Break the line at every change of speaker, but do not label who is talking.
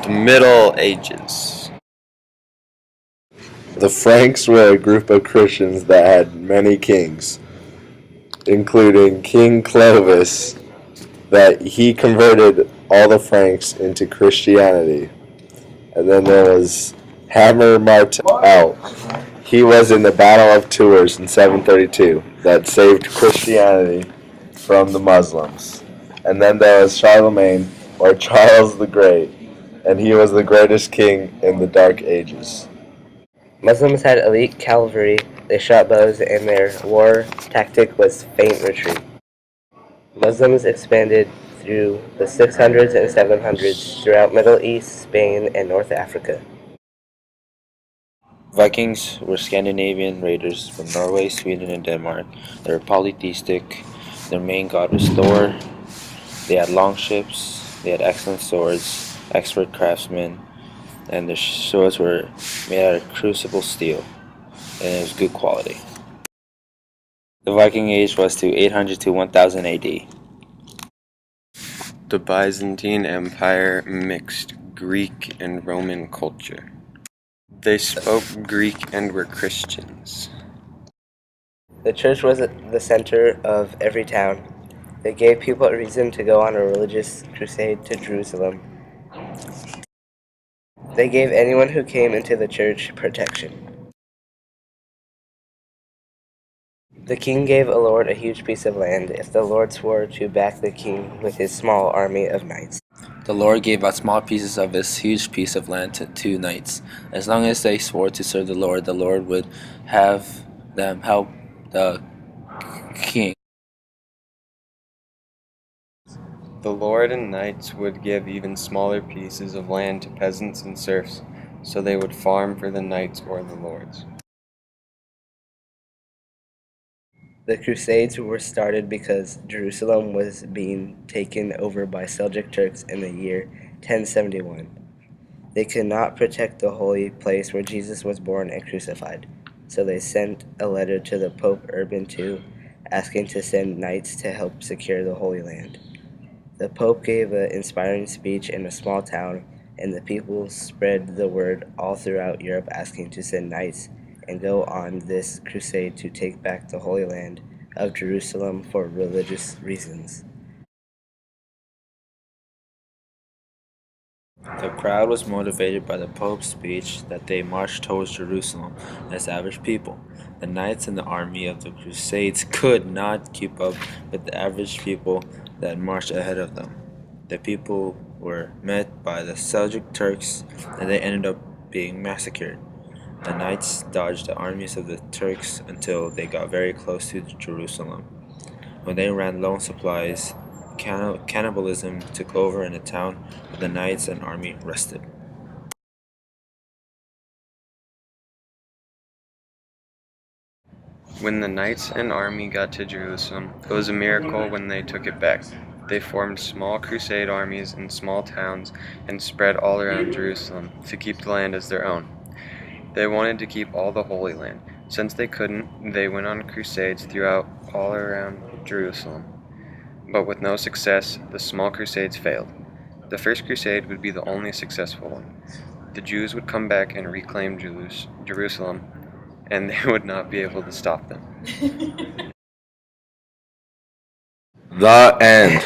The Middle Ages.
The Franks were a group of Christians that had many kings, including King Clovis, that he converted all the Franks into Christianity. And then there was Hammer Martel. He was in the Battle of Tours in 732 that saved Christianity from the Muslims. And then there was Charlemagne, or Charles the Great, and he was the greatest king in the Dark Ages.
Muslims had elite cavalry, they shot bows, and their war tactic was feint retreat. Muslims expanded through the 600s and 700s throughout Middle East, Spain, and North Africa.
Vikings were Scandinavian raiders from Norway, Sweden, and Denmark. They were polytheistic. Their main god was Thor. They had long ships. They had excellent swords, expert craftsmen, and their swords were made out of crucible steel, and it was good quality. The Viking Age was to 800 to 1000 AD.
The Byzantine Empire mixed Greek and Roman culture. They spoke Greek and were Christians.
The church was at the center of every town. They gave people a reason to go on a religious crusade to Jerusalem. They gave anyone who came into the church protection. The king gave a lord a huge piece of land if the lord swore to back the king with his small army of knights.
The Lord gave out small pieces of this huge piece of land to two knights. As long as they swore to serve the Lord would have them help the king.
The lord and knights would give even smaller pieces of land to peasants and serfs, so they would farm for the knights or the lords.
The Crusades were started because Jerusalem was being taken over by Seljuk Turks in the year 1071. They could not protect the holy place where Jesus was born and crucified, so they sent a letter to the Pope Urban II asking to send knights to help secure the Holy Land. The Pope gave an inspiring speech in a small town, and the people spread the word all throughout Europe asking to send knights and go on this crusade to take back the Holy Land of Jerusalem for religious reasons.
The crowd was motivated by the Pope's speech that they marched towards Jerusalem as average people. The knights and the army of the Crusades could not keep up with the average people that marched ahead of them. The people were met by the Seljuk Turks and they ended up being massacred. The knights dodged the armies of the Turks until they got very close to Jerusalem. When they ran low on supplies, cannibalism took over in the town where the knights and army rested.
When the knights and army got to Jerusalem, it was a miracle when they took it back. They formed small crusade armies in small towns and spread all around Jerusalem to keep the land as their own. They wanted to keep all the Holy Land. Since they couldn't, they went on crusades throughout all around Jerusalem. But with no success, the small crusades failed. The first crusade would be the only successful one. The Jews would come back and reclaim Jerusalem, and they would not be able to stop them.
The end.